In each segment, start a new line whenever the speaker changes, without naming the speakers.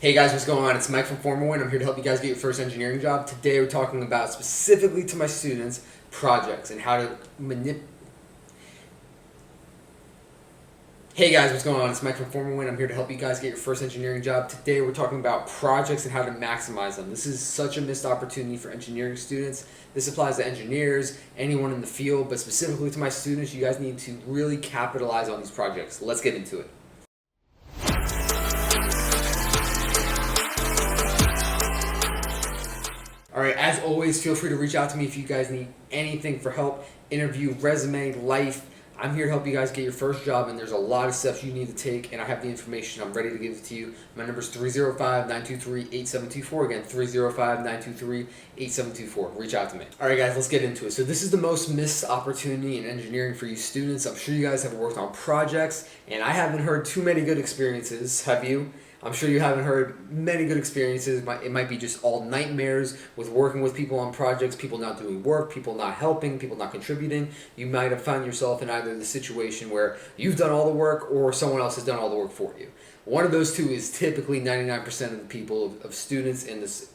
Hey guys, what's going on? It's Mike from FormaWin. I'm here to help you guys get your first engineering job. Today we're talking about, specifically to my students, projects and how to manipulate. Hey guys, what's going on? It's Mike from FormaWin. I'm here to help you guys get your first engineering job. Today we're talking about projects and how to maximize them. This is such a missed opportunity for engineering students. This applies to engineers, anyone in the field, but specifically to my students, you guys need to really capitalize on these projects. Let's get into it. Alright, as always, feel free to reach out to me if you guys need anything for help, interview, resume, life. I'm here to help you guys get your first job, and there's a lot of steps you need to take, and I have the information. I'm ready to give it to you. My number is 305-923-8724. Again, 305-923-8724. Reach out to me. Alright guys, let's get into it. So this is the most missed opportunity in engineering for you students. I'm sure you guys have worked on projects, and I haven't heard too many good experiences. Have you? I'm sure you haven't heard many good experiences. It might be just all nightmares with working with people on projects, people not doing work, people not helping, people not contributing. You might have found yourself in either the situation where you've done all the work or someone else has done all the work for you. One of those two is typically 99% of the people, of students in this.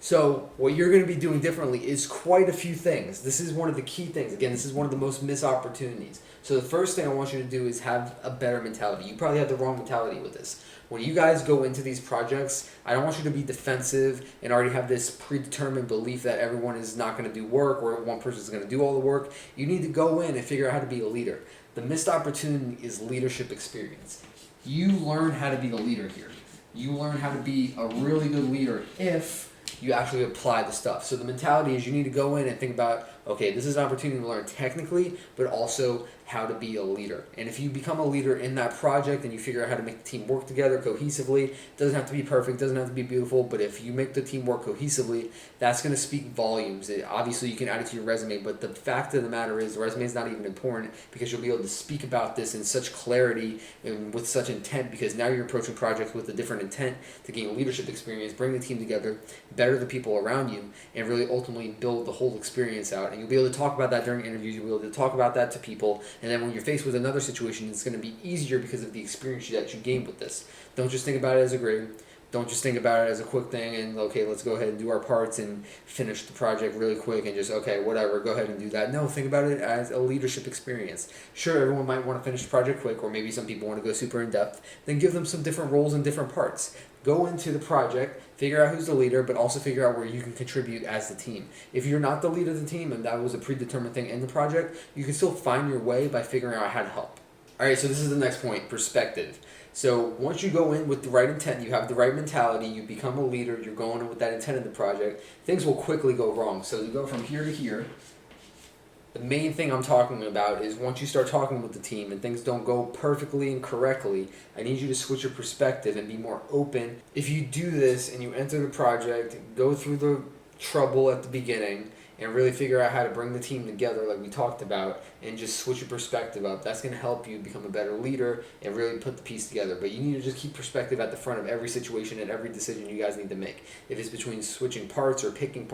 So what you're going to be doing differently is quite a few things. This is one of the key things. Again, this is one of the most missed opportunities. So the first thing I want you to do is have a better mentality. You probably have the wrong mentality with this. When you guys go into these projects, I don't want you to be defensive and already have this predetermined belief that everyone is not going to do work or one person is going to do all the work. You need to go in and figure out how to be a leader. The missed opportunity is leadership experience. You learn how to be the leader here. You learn how to be a really good leader if you actually apply the stuff. So the mentality is you need to go in and think about, okay, this is an opportunity to learn technically, but also how to be a leader. And if you become a leader in that project and you figure out how to make the team work together cohesively, it doesn't have to be perfect, doesn't have to be beautiful, but if you make the team work cohesively, that's going to speak volumes. Obviously, you can add it to your resume, but the fact of the matter is the resume is not even important because you'll be able to speak about this in such clarity and with such intent, because now you're approaching projects with a different intent to gain leadership experience, bring the team together, better the people around you, and really ultimately build the whole experience out. And you'll be able to talk about that during interviews, you'll be able to talk about that to people, and then when you're faced with another situation, it's going to be easier because of the experience that you gained with this. Don't just think about it as a grade. Don't just think about it as a quick thing and, okay, let's go ahead and do our parts and finish the project really quick and just, okay, whatever, go ahead and do that. No, think about it as a leadership experience. Sure, everyone might want to finish the project quick, or maybe some people want to go super in-depth. Then give them some different roles and different parts. Go into the project, figure out who's the leader, but also figure out where you can contribute as the team. If you're not the leader of the team and that was a predetermined thing in the project, you can still find your way by figuring out how to help. All right, so this is the next point, perspective. So once you go in with the right intent, you have the right mentality, you become a leader, you're going in with that intent in the project, things will quickly go wrong. So you go from here to here. The main thing I'm talking about is once you start talking with the team and things don't go perfectly and correctly, I need you to switch your perspective and be more open. If you do this and you enter the project, go through the trouble at the beginning, and really figure out how to bring the team together like we talked about and just switch your perspective up, that's going to help you become a better leader and really put the piece together. But you need to just keep perspective at the front of every situation and every decision you guys need to make. If it's between switching parts or picking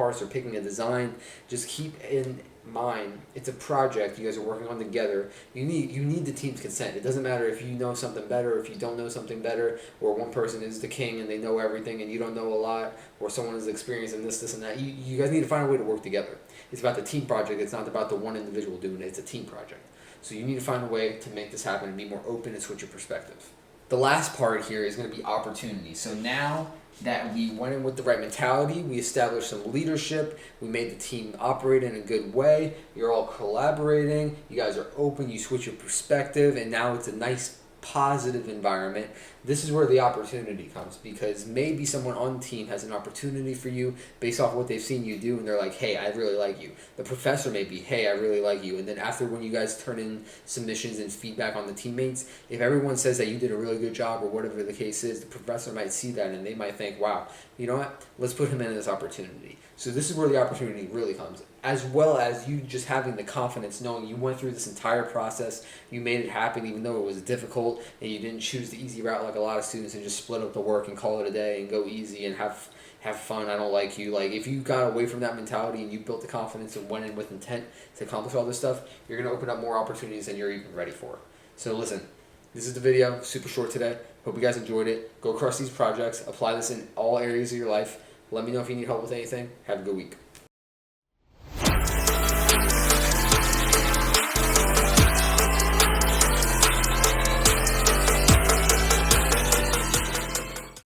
a design, just keep in mind it's a project you guys are working on together. You need the team's consent. It doesn't matter if you know something better or if you don't know something better, or one person is the king and they know everything and you don't know a lot, or someone is experienced in this and that. You guys need to find a way to work together. It's about the team project. It's not about the one individual doing it. It's a team project. So you need to find a way to make this happen and be more open and switch your perspective. The last part here is going to be opportunity. So now that we went in with the right mentality, we established some leadership, we made the team operate in a good way, you're all collaborating, you guys are open, you switch your perspective, and now it's a nice positive environment. This is where the opportunity comes, because maybe someone on the team has an opportunity for you based off what they've seen you do, and they're like, hey, I really like you. The professor may be, hey, I really like you. And then after, when you guys turn in submissions and feedback on the teammates, if everyone says that you did a really good job or whatever the case is, the professor might see that and they might think, wow, you know what, let's put him in this opportunity. So this is where the opportunity really comes, as well as you just having the confidence knowing you went through this entire process, you made it happen even though it was difficult, and you didn't choose the easy route like a lot of students and just split up the work and call it a day and go easy and have fun. I don't like you. Like, if you got away from that mentality and you built the confidence and went in with intent to accomplish all this stuff, you're going to open up more opportunities than you're even ready for. So listen, this is the video, super short today. Hope Hope you guys enjoyed it. Go crush these projects. Apply this in all areas of your life. Let me know if you need help with anything. Have a good week.